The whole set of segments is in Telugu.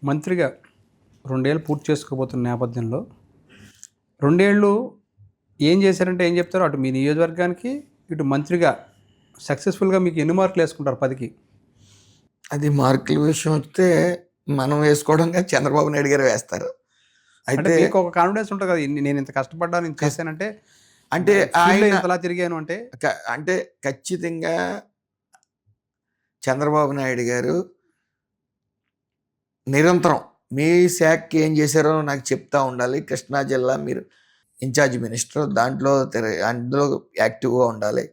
మంత్రిగా 2 ఏళ్ళు పూర్తి చేసుకోబోతున్న నేపథ్యంలో 2 ఏళ్ళు ఏం చేశారంటే ఏం చెప్తారో? అటు మీ నియోజకవర్గానికి, ఇటు మంత్రిగా సక్సెస్‌ఫుల్‌గా మీకు ఎన్ని మార్కులేసుకుంటారు 10కి? అది మార్కుల విషయం వస్తే మనం వేసుకోవడం కాదు, చంద్రబాబు నాయుడు గారు వేస్తారు. అంటే అయితే మీకు ఒక కాన్ఫిడెన్స్ ఉంటది కదా! నేను ఇంత కష్టపడ్డాను, ఇంత చేశానంటే అంటే ఫీల్డ్‌లో ఆయన ఇంతలా తిరిగాను అంటే. అంటే ఖచ్చితంగా చంద్రబాబు నాయుడు గారు నిరంతరం మీ శాఖకి ఏం చేశారో నాకు చెప్తా ఉండాలి. కృష్ణా జిల్లా మీరు ఇన్ఛార్జ్ మినిస్టర్, దాంట్లో అందులో యాక్టివ్గా ఉండాలి.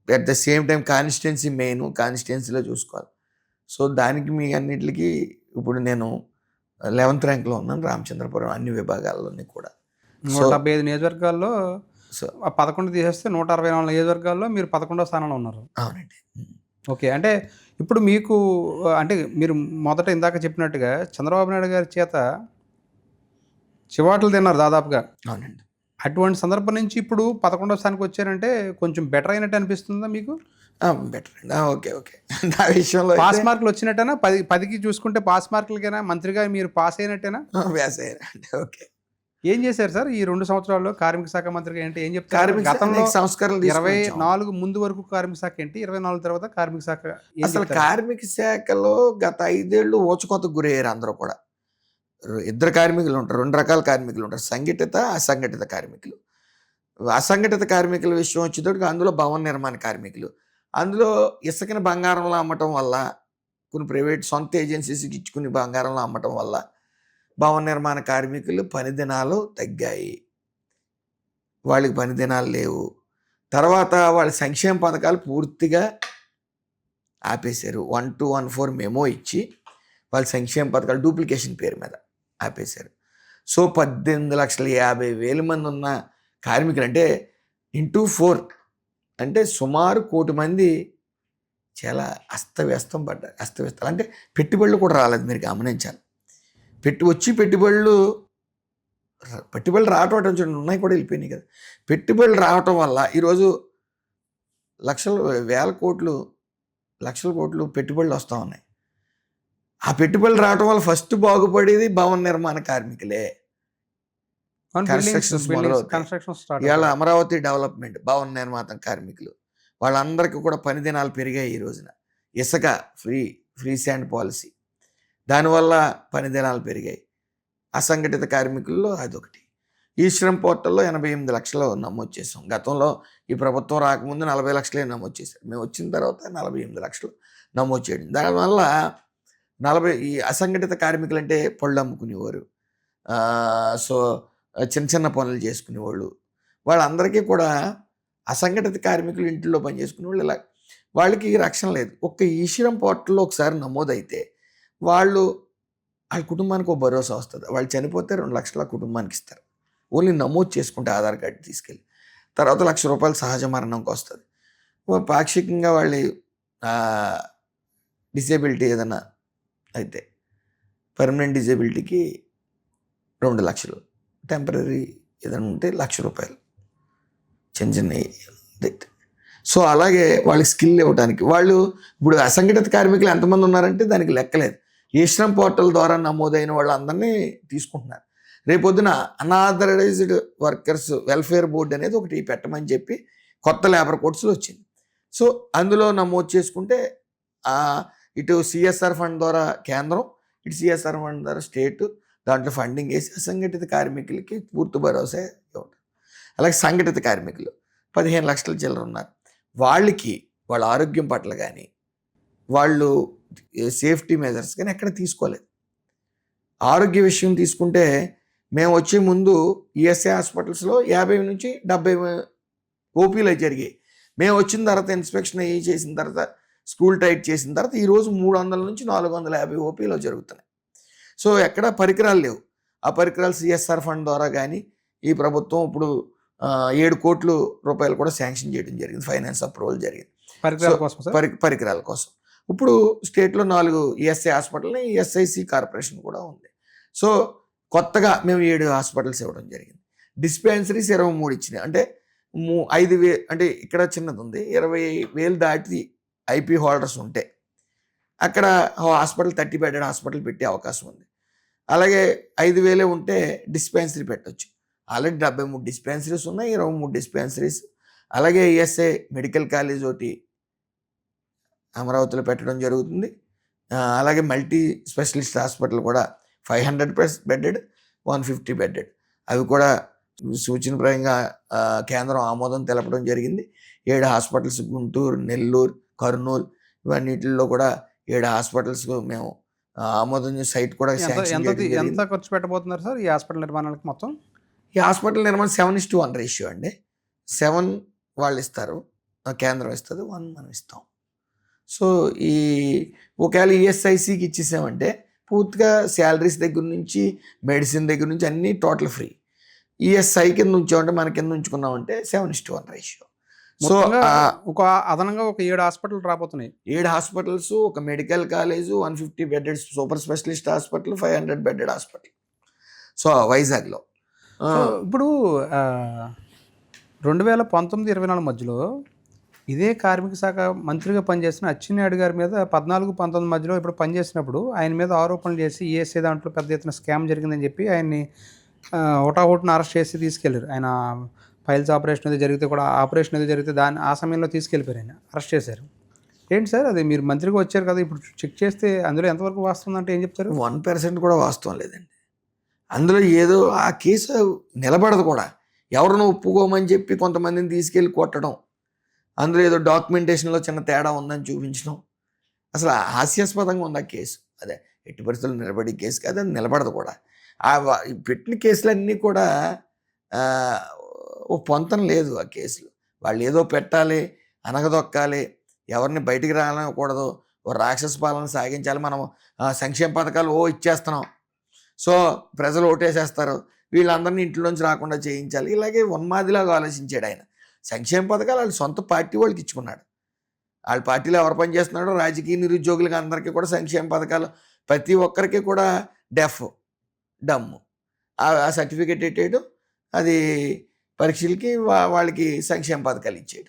At the same time constituency main, కాన్స్టిట్యున్సీలో చూసుకోవాలి. సో దానికి మీ అన్నిటికి ఇప్పుడు నేను 11th ర్యాంక్లో ఉన్నాను రామచంద్రపురం అన్ని విభాగాల్లోని కూడా. 175 నియోజకవర్గాల్లో సో 11 తీసేస్తే 164 నియోజకవర్గాల్లో మీరు 11వ స్థానంలో ఉన్నారు. అవునండి. ఓకే. అంటే ఇప్పుడు మీకు అంటే మీరు మొదట ఇందాక చెప్పినట్టుగా చంద్రబాబు నాయుడు గారి చేత చివాట్లు తిన్నారు దాదాపుగా. అవునండి. అటువంటి సందర్భం నుంచి ఇప్పుడు 11వ స్థానానికి వచ్చారంటే కొంచెం బెటర్ అయినట్టు అనిపిస్తుందా మీకు? బెటర్ అండి. ఓకే. ఓకే. నా విషయంలో పాస్ మార్కులు వచ్చినట్టేనా? 10కి చూసుకుంటే పాస్ మార్కులకేనా? మంత్రిగా మీరు పాస్ అయినట్టేనా? వ్యాస్ అయ్యారండి. ఓకే. ఏం చేశారు సార్ ఈ 2 సంవత్సరాల్లో కార్మిక శాఖ మంత్రిగా? ఏంటి ఏం చెప్తారు? కార్మిక గతంలో సంస్కరణలు 24 ముందు వరకు కార్మిక శాఖ ఏంటి? 24 తర్వాత కార్మిక శాఖ ఏం అసలు చెప్తారు? కార్మిక శాఖలో గత 5 ఏళ్ళు ఊచకోతకు గురయ్యారు అందరూ కూడా. ఇద్దరు కార్మికులు ఉంటారు. 2 రకాల కార్మికులు ఉంటారు. సంఘటిత, అసంఘటిత కార్మికులు. అసంఘటిత కార్మికుల విషయం వచ్చేటప్పటికి అందులో భవన నిర్మాణ కార్మికులు. అందులో ఇసుకని బంగారంలో అమ్మటం వల్ల, కొన్ని ప్రైవేట్ సొంత ఏజెన్సీస్కి ఇచ్చుకుని బంగారంలో అమ్మటం వల్ల భవన నిర్మాణ కార్మికులు పని దినాలు తగ్గాయి. వాళ్ళకి పని దినాలు లేవు. తర్వాత వాళ్ళ సంక్షేమ పథకాలు పూర్తిగా ఆపేశారు. 1214 మెమో ఇచ్చి వాళ్ళ సంక్షేమ పథకాలు డూప్లికేషన్ పేరు మీద ఆపేశారు. సో 18,50,000 మంది ఉన్న కార్మికులు అంటే ఇంటూ 4 అంటే సుమారు 1 కోటి మంది చాలా అస్తవ్యస్తం పడ్డారు. అస్తవ్యస్తం అంటే పెట్టుబడులు కూడా రాలేదు, మీరు గమనించాలి. పెట్టుబడులు రావటం అంటే చూడండి, ఉన్నాయి కూడా వెళ్ళిపోయినాయి కదా. పెట్టుబడులు రావటం వల్ల ఈరోజు వేల కోట్లు లక్షల కోట్లు పెట్టుబడులు వస్తూ ఉన్నాయి. ఆ పెట్టుబడులు రావటం వల్ల ఫస్ట్ బాగుపడేది భవన నిర్మాణ కార్మికులే. కన్స్ట్రక్షన్స్ మొదలవుతాయి. ఇవాళ అమరావతి డెవలప్మెంట్ భవన నిర్మాణ కార్మికులు వాళ్ళందరికీ కూడా పని దినాలు పెరిగాయి. ఈ రోజున ఇసుక ఫ్రీ శాండ్ పాలసీ, దానివల్ల పని దినాలు పెరిగాయి. అసంఘటిత కార్మికుల్లో అదొకటి. ఈ శ్రమ్ పోర్టల్లో 88 లక్షలు నమోదు చేసాం. గతంలో ఈ ప్రభుత్వం రాకముందు 40 లక్షలే నమోదు చేశారు. మేము వచ్చిన తర్వాత 48 లక్షలు నమోదు చేయడం. దానివల్ల ఈ అసంఘటిత కార్మికులు అంటే పళ్ళు అమ్ముకునేవారు, సో చిన్న చిన్న పనులు చేసుకునేవాళ్ళు, వాళ్ళందరికీ కూడా అసంఘటిత కార్మికులు ఇంట్లో పనిచేసుకునే వాళ్ళు ఇలా వాళ్ళకి రక్షణ లేదు. ఒక్క ఈ శ్రమ్ పోర్టల్లో ఒకసారి నమోదైతే వాళ్ళ కుటుంబానికి ఒక భరోసా వస్తుంది. వాళ్ళు చనిపోతే 2 లక్షల కుటుంబానికి ఇస్తారు. ఓన్లీ నమోదు చేసుకుంటే ఆధార్ కార్డు తీసుకెళ్ళి తర్వాత ₹1,00,000 సహజ మరణంకి వస్తుంది. పాక్షికంగా వాళ్ళ డిసేబిలిటీ ఏదైనా అయితే పర్మనెంట్ డిజేబిలిటీకి 2 లక్షలు, టెంపరీ ఏదైనా ఉంటే ₹1,00,000 చిన్న చిన్న అయితే. సో అలాగే వాళ్ళకి స్కిల్ ఇవ్వడానికి వాళ్ళు ఇప్పుడు అసంఘటిత కార్మికులు ఎంతమంది ఉన్నారంటే దానికి లెక్కలేదు. ఈ శ్రమ్ పోర్టల్ ద్వారా నమోదైన వాళ్ళందరినీ తీసుకుంటున్నారు. రేపొద్దున అన్ఆథరైజ్డ్ వర్కర్స్ వెల్ఫేర్ బోర్డు అనేది ఒకటి పెట్టమని చెప్పి కొత్త లేబర్ కోడ్స్లో వచ్చింది. సో అందులో నమోదు చేసుకుంటే ఇటు సిఎస్ఆర్ ఫండ్ ద్వారా కేంద్రం, ఇటు సిఎస్ఆర్ ఫండ్ ద్వారా స్టేట్ దాంట్లో ఫండింగ్ వేసి అసంఘటిత కార్మికులకి పూర్తి భరోసా ఇవ్వడం. అలాగే సంఘటిత కార్మికులు 15 లక్షల చిల్లర ఉన్నారు. వాళ్ళ ఆరోగ్యం పట్ల కానీ వాళ్ళు సేఫ్టీ మెజర్స్ కానీ ఎక్కడ తీసుకోలేదు. ఆరోగ్య విషయం తీసుకుంటే మేము వచ్చే ముందు ఈఎస్ఐ హాస్పిటల్స్లో 50 నుంచి 70 ఓపీలు జరిగాయి. మేము వచ్చిన తర్వాత ఇన్స్పెక్షన్ అయ్యి చేసిన తర్వాత స్కూల్ టైట్ చేసిన తర్వాత ఈరోజు 300 నుంచి 450 ఓపీలో జరుగుతున్నాయి. సో ఎక్కడ పరికరాలు లేవు. ఆ పరికరాలు సిఎస్ఆర్ ఫండ్ ద్వారా కానీ ఈ ప్రభుత్వం ఇప్పుడు 7 కోట్ల రూపాయలు కూడా శాంక్షన్ చేయడం జరిగింది. ఫైనాన్స్ అప్రూవల్ జరిగింది పరికరాల కోసం. ఇప్పుడు స్టేట్లో 4 ఈఎస్ఐ హాస్పిటల్ని ఎస్ఐసి కార్పొరేషన్ కూడా ఉంది. సో కొత్తగా మేము 7 హాస్పిటల్స్ ఇవ్వడం జరిగింది. డిస్పెన్సరీస్ 23 ఇచ్చినాయి. అంటే 5,000 అంటే ఇక్కడ చిన్నది ఉంది, 20,000 దాటి ఐపీ హోల్డర్స్ ఉంటే అక్కడ హాస్పిటల్ 30 బెడెడ్ హాస్పిటల్ పెట్టే అవకాశం ఉంది. అలాగే 5,000 ఉంటే డిస్పెన్సరీ పెట్టొచ్చు. ఆల్రెడీ 73 డిస్పెన్సరీస్ ఉన్నాయి, 23 డిస్పెన్సరీస్. అలాగే ఈఎస్ఐ మెడికల్ కాలేజ్ ఒకటి అమరావతిలో పెట్టడం జరుగుతుంది. అలాగే మల్టీ స్పెషలిస్ట్ హాస్పిటల్ కూడా 500+ బెడెడ్, 150 బెడెడ్. అవి కూడా సూచనప్రాయంగా కేంద్రం ఆమోదం తెలపడం జరిగింది. 7 హాస్పిటల్స్ గుంటూరు, నెల్లూరు, కర్నూలు ఇవన్నిటిలో కూడా 7 హాస్పిటల్స్ మేము ఆమోదం సైట్ కూడా శాంక్షన్ చేయడం జరిగింది. ఎంత ఖర్చు పెట్టబోతున్నారు సార్ ఈ హాస్పిటల్ నిర్మాణానికి మొత్తం? ఈ హాస్పిటల్ నిర్మాణం 7:1 రేషియో అండి. 7 వాళ్ళు ఇస్తారు, కేంద్రం ఇస్తుంది, 1 మనం ఇస్తాం. సో ఈ ఒకవేళ ఈఎస్ఐసికి ఇచ్చేసామంటే పూర్తిగా శాలరీస్ దగ్గర నుంచి మెడిసిన్ దగ్గర నుంచి అన్నీ టోటల్ ఫ్రీ. ఈఎస్ఐ కింద ఉంచామంటే మన కింద ఉంచుకున్నామంటే 7:1 రేషియో. సో ఒక అదనంగా ఒక 7 హాస్పిటల్ రాబోతున్నాయి. 7 హాస్పిటల్స్, ఒక medical college, 150 bedded super specialist hospital, 500 bedded hospital. So వైజాగ్లో ఇప్పుడు 2019-24 మధ్యలో ఇదే కార్మిక శాఖ మంత్రిగా పనిచేసిన అచ్చెన్నాయుడు గారి మీద 14-19 మధ్యలో ఇప్పుడు పనిచేసినప్పుడు ఆయన మీద ఆరోపణలు చేసి ఈఎస్ఐ దాంట్లో పెద్ద ఎత్తున స్కామ్ జరిగిందని చెప్పి ఆయన్ని హుటాహుటిన అరెస్ట్ చేసి తీసుకెళ్ళారు. ఆయన ఫైల్స్ ఆపరేషన్ ఏదో జరిగితే కూడా ఆపరేషన్ ఏదో జరిగితే ఆ సమయంలో తీసుకెళ్ళిపోయారు, ఆయన అరెస్ట్ చేశారు. ఏంటి సార్ అది? మీరు మంత్రిగా వచ్చారు కదా, ఇప్పుడు చెక్ చేస్తే అందులో ఎంతవరకు వాస్తవం అంటే ఏం చెప్తారు? 1% కూడా వాస్తవం లేదండి. అందులో ఏదో ఆ కేసు నిలబడదు కూడా. ఎవరినో ఒప్పుకోమని చెప్పి కొంతమందిని తీసుకెళ్ళి కొట్టడం, అందులో ఏదో డాక్యుమెంటేషన్లో చిన్న తేడా ఉందని చూపించడం, అసలు హాస్యాస్పదంగా ఉంది ఆ కేసు. అదే ఎట్టి పరిస్థితులు నిలబడి కేసు కాదు, అది నిలబడదు కూడా. పెట్టిన కేసులన్నీ కూడా ఓ పొంతన లేదు ఆ కేసులు. వాళ్ళు ఏదో పెట్టాలి, అనగదొక్కాలి, ఎవరిని బయటికి రానివ్వకూడదు, ఓ రాక్షస పాలన సాగించాలి, మనం సంక్షేమ పథకాలు ఇచ్చేస్తున్నాం, సో ప్రజలు ఓటేసేస్తారు, వీళ్ళందరినీ ఇంట్లోంచి రాకుండా చేయించాలి, ఇలాగే ఉన్మాదిలాగా ఆలోచించాడు ఆయన. సంక్షేమ పథకాలు వాళ్ళ సొంత పార్టీ వాళ్ళకి ఇచ్చుకున్నాడు. వాళ్ళ పార్టీలో ఎవరు పనిచేస్తున్నాడో రాజకీయ నిరుద్యోగులకి అందరికీ కూడా సంక్షేమ పథకాలు, ప్రతి ఒక్కరికి కూడా డమ్ము ఆ సర్టిఫికేట్ పెట్టేయడం, అది పరీక్షలకి వాళ్ళకి సంక్షేమ పథకాలు ఇచ్చేయడం.